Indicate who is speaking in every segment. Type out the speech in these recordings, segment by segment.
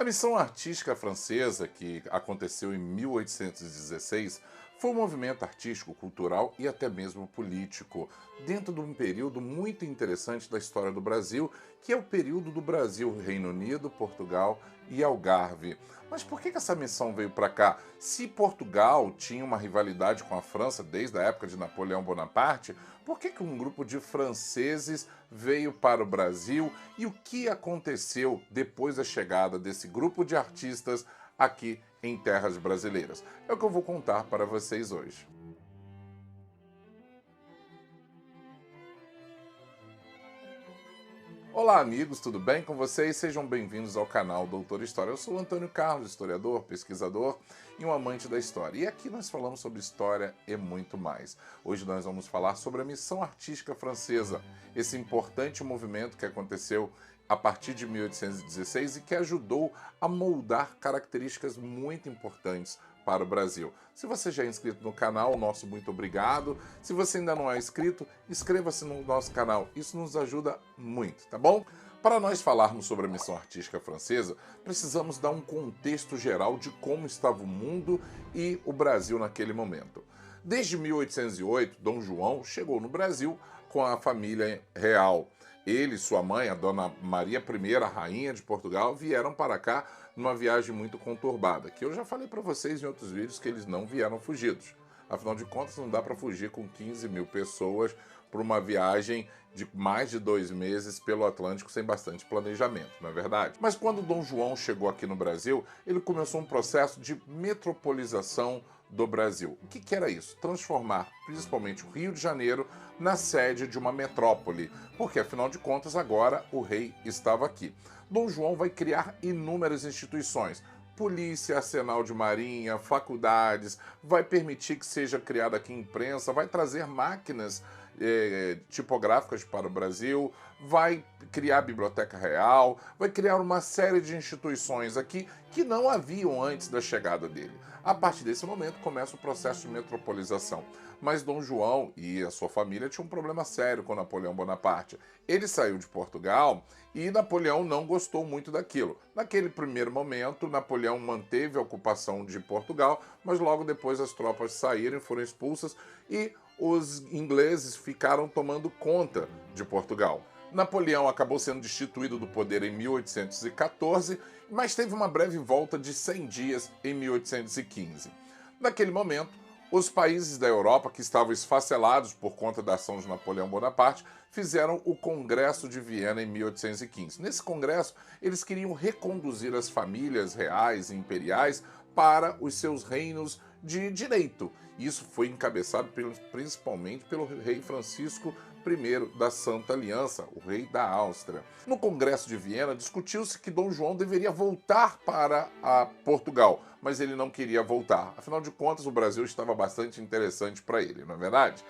Speaker 1: A Missão Artística Francesa, que aconteceu em 1816, foi um movimento artístico, cultural e até mesmo político, dentro de um período muito interessante da história do Brasil, que é o período do Brasil, Reino Unido, Portugal e Algarve. Mas por que essa missão veio para cá? Se Portugal tinha uma rivalidade com a França desde a época de Napoleão Bonaparte, por que um grupo de franceses veio para o Brasil e o que aconteceu depois da chegada desse grupo de artistas aqui em terras brasileiras? É o que eu vou contar para vocês hoje. Olá, amigos, tudo bem com vocês? Sejam bem-vindos ao canal Doutor História. Eu sou o Antônio Carlos, historiador, pesquisador e um amante da história. E aqui nós falamos sobre história e muito mais. Hoje nós vamos falar sobre a Missão Artística Francesa, esse importante movimento que aconteceu a partir de 1816 e que ajudou a moldar características muito importantes para o Brasil. Se você já é inscrito no canal, nosso muito obrigado. Se você ainda não é inscrito, inscreva-se no nosso canal. Isso nos ajuda muito, tá bom? Para nós falarmos sobre a Missão Artística Francesa, precisamos dar um contexto geral de como estava o mundo e o Brasil naquele momento. Desde 1808, Dom João chegou no Brasil com a família real. Ele e sua mãe, a Dona Maria I, a rainha de Portugal, vieram para cá numa viagem muito conturbada, que eu já falei para vocês em outros vídeos que eles não vieram fugidos. Afinal de contas, não dá para fugir com 15 mil pessoas por uma viagem de mais de 2 meses pelo Atlântico sem bastante planejamento, não é verdade? Mas quando Dom João chegou aqui no Brasil, ele começou um processo de metropolização do Brasil. O que era isso? Transformar principalmente o Rio de Janeiro na sede de uma metrópole, porque afinal de contas agora o rei estava aqui. Dom João vai criar inúmeras instituições, polícia, arsenal de marinha, faculdades, vai permitir que seja criada aqui imprensa, vai trazer máquinas tipográficas para o Brasil, vai criar a Biblioteca Real, vai criar uma série de instituições aqui que não haviam antes da chegada dele. A partir desse momento começa o processo de metropolização. Mas Dom João e a sua família tinham um problema sério com Napoleão Bonaparte. Ele saiu de Portugal e Napoleão não gostou muito daquilo. Naquele primeiro momento, Napoleão manteve a ocupação de Portugal, mas logo depois as tropas saíram e foram expulsas e os ingleses ficaram tomando conta de Portugal. Napoleão acabou sendo destituído do poder em 1814, mas teve uma breve volta de 100 dias em 1815. Naquele momento, os países da Europa, que estavam esfacelados por conta da ação de Napoleão Bonaparte, fizeram o Congresso de Viena em 1815. Nesse congresso, eles queriam reconduzir as famílias reais e imperiais para os seus reinos de direito. Isso foi encabeçado principalmente pelo rei Francisco I da Santa Aliança, o rei da Áustria. No Congresso de Viena, discutiu-se que Dom João deveria voltar para Portugal, mas ele não queria voltar. Afinal de contas, o Brasil estava bastante interessante para ele, não é verdade?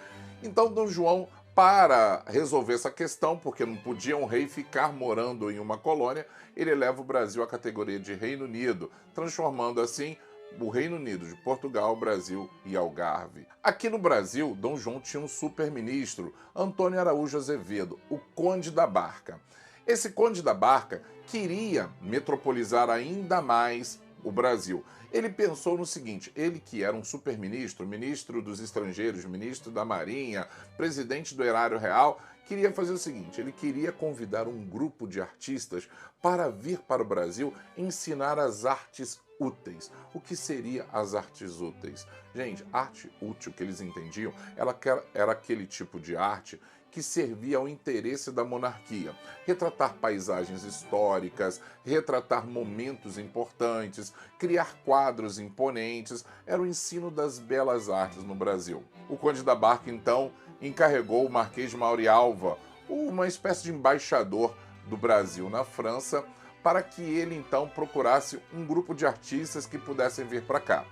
Speaker 1: Então, Dom João, para resolver essa questão, porque não podia um rei ficar morando em uma colônia, ele eleva o Brasil à categoria de Reino Unido, transformando assim o Reino Unido de Portugal, Brasil e Algarve. Aqui no Brasil, Dom João tinha um super-ministro, Antônio Araújo Azevedo, o Conde da Barca. Esse Conde da Barca queria metropolizar ainda mais o Brasil. Ele pensou no seguinte: ele que era um super-ministro, ministro dos estrangeiros, ministro da Marinha, presidente do Erário Real, queria fazer o seguinte: ele queria convidar um grupo de artistas para vir para o Brasil ensinar as artes úteis. O que seria as artes úteis? Gente, arte útil que eles entendiam era aquele tipo de arte que servia ao interesse da monarquia. Retratar paisagens históricas, retratar momentos importantes, criar quadros imponentes, era o ensino das belas artes no Brasil. O Conde da Barca, então, encarregou o Marquês de Maurialva, uma espécie de embaixador do Brasil na França, para que ele, então, procurasse um grupo de artistas que pudessem vir para cá.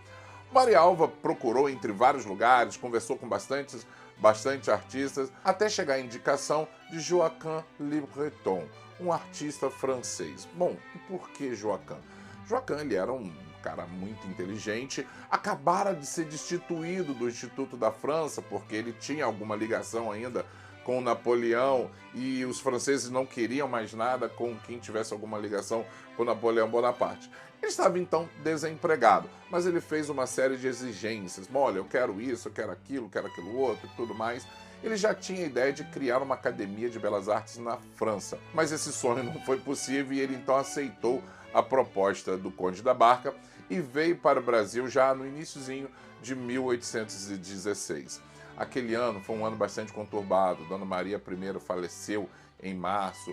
Speaker 1: Maurialva procurou entre vários lugares, conversou com bastante artistas, até chegar à indicação de Joachim Le Breton, um artista francês. Bom, e por que Joachim? Joachim, ele era um cara muito inteligente, acabara de ser destituído do Instituto da França, porque ele tinha alguma ligação ainda com Napoleão e os franceses não queriam mais nada com quem tivesse alguma ligação com Napoleão Bonaparte. Ele estava então desempregado, mas ele fez uma série de exigências. Olha, eu quero isso, eu quero aquilo outro e tudo mais. Ele já tinha a ideia de criar uma academia de belas artes na França, mas esse sonho não foi possível e ele então aceitou a proposta do Conde da Barca e veio para o Brasil já no iniciozinho de 1816. Aquele ano foi um ano bastante conturbado. Dona Maria I faleceu em março,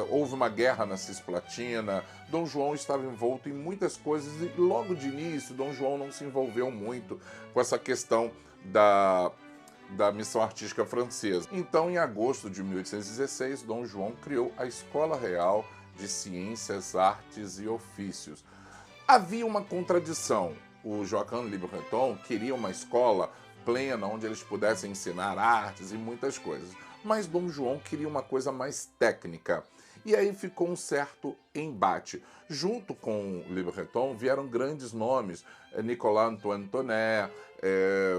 Speaker 1: houve uma guerra na Cisplatina, Dom João estava envolto em muitas coisas e logo de início Dom João não se envolveu muito com essa questão da missão artística francesa. Então, em agosto de 1816, Dom João criou a Escola Real de Ciências, Artes e Ofícios. Havia uma contradição. O Joachim Le Breton queria uma escola plena, onde eles pudessem ensinar artes e muitas coisas. Mas Dom João queria uma coisa mais técnica. E aí ficou um certo embate. Junto com Le Breton vieram grandes nomes, Nicolas Antoine Tonnerre,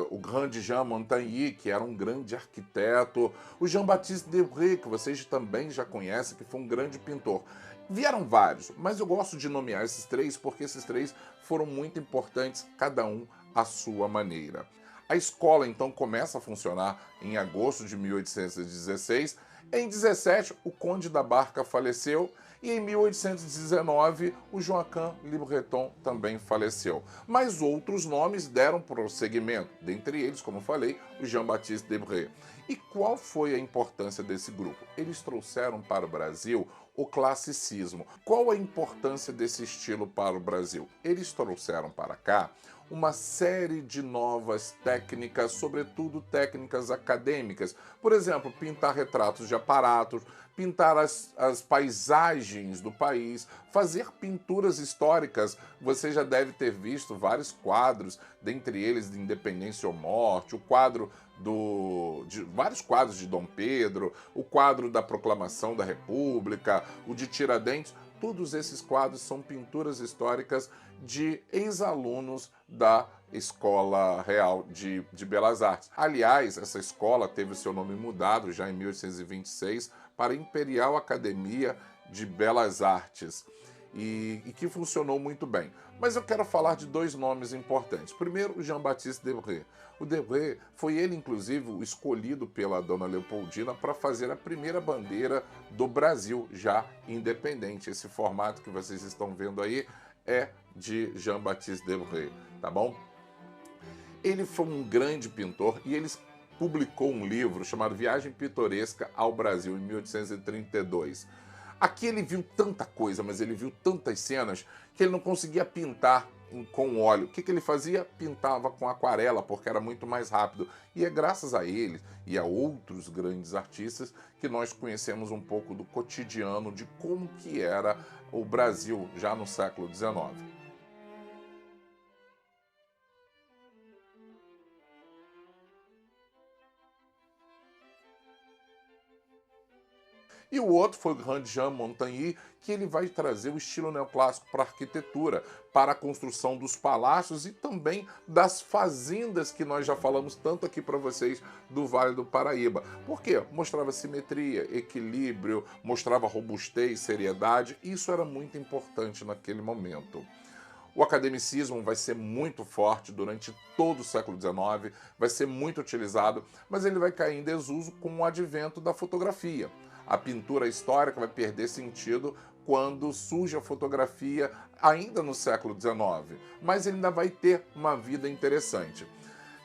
Speaker 1: o grande Jean Montagny, que era um grande arquiteto, o Jean-Baptiste Debré, que vocês também já conhecem, que foi um grande pintor. Vieram vários, mas eu gosto de nomear esses três porque esses três foram muito importantes, cada um à sua maneira. A escola então começa a funcionar em agosto de 1816. Em 17, o Conde da Barca faleceu e em 1819 o Joachim Le Breton também faleceu. Mas outros nomes deram prosseguimento, dentre eles, como falei, o Jean-Baptiste Debré. E qual foi a importância desse grupo? Eles trouxeram para o Brasil o classicismo. Qual a importância desse estilo para o Brasil? Eles trouxeram para cá uma série de novas técnicas, sobretudo técnicas acadêmicas. Por exemplo, pintar retratos de aparatos, pintar as paisagens do país, fazer pinturas históricas. Você já deve ter visto vários quadros, dentre eles de Independência ou Morte, o quadro vários quadros de Dom Pedro, o quadro da Proclamação da República, o de Tiradentes. Todos esses quadros são pinturas históricas de ex-alunos da Escola Real de Belas Artes. Aliás, essa escola teve o seu nome mudado já em 1826 para Imperial Academia de Belas Artes e que funcionou muito bem. Mas eu quero falar de dois nomes importantes. Primeiro, o Jean-Baptiste Debré. O Debré foi ele, inclusive, o escolhido pela dona Leopoldina para fazer a primeira bandeira do Brasil, já independente. Esse formato que vocês estão vendo aí é de Jean-Baptiste Debré, tá bom? Ele foi um grande pintor e ele publicou um livro chamado Viagem Pitoresca ao Brasil, em 1832. Aqui ele viu tanta coisa, mas ele viu tantas cenas que ele não conseguia pintar com óleo. O que ele fazia? Pintava com aquarela, porque era muito mais rápido. E é graças a ele e a outros grandes artistas que nós conhecemos um pouco do cotidiano, de como que era o Brasil já no século XIX. E o outro foi o grande Jean Montagny, que ele vai trazer o estilo neoclássico para a arquitetura, para a construção dos palácios e também das fazendas que nós já falamos tanto aqui para vocês do Vale do Paraíba. Por quê? Mostrava simetria, equilíbrio, mostrava robustez, seriedade, e isso era muito importante naquele momento. O academicismo vai ser muito forte durante todo o século XIX, vai ser muito utilizado, mas ele vai cair em desuso com o advento da fotografia. A pintura histórica vai perder sentido quando surge a fotografia ainda no século XIX, mas ele ainda vai ter uma vida interessante.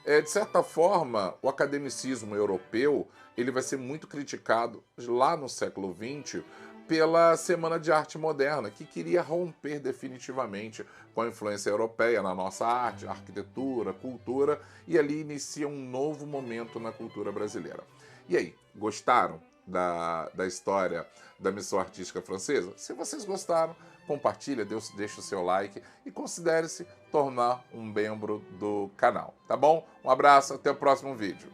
Speaker 1: De certa forma, o academicismo europeu ele vai ser muito criticado lá no século XX pela Semana de Arte Moderna, que queria romper definitivamente com a influência europeia na nossa arte, arquitetura, cultura, e ali inicia um novo momento na cultura brasileira. E aí, gostaram da história da missão artística francesa? Se vocês gostaram, compartilha, deixa o seu like e considere-se tornar um membro do canal, tá bom? Um abraço, até o próximo vídeo.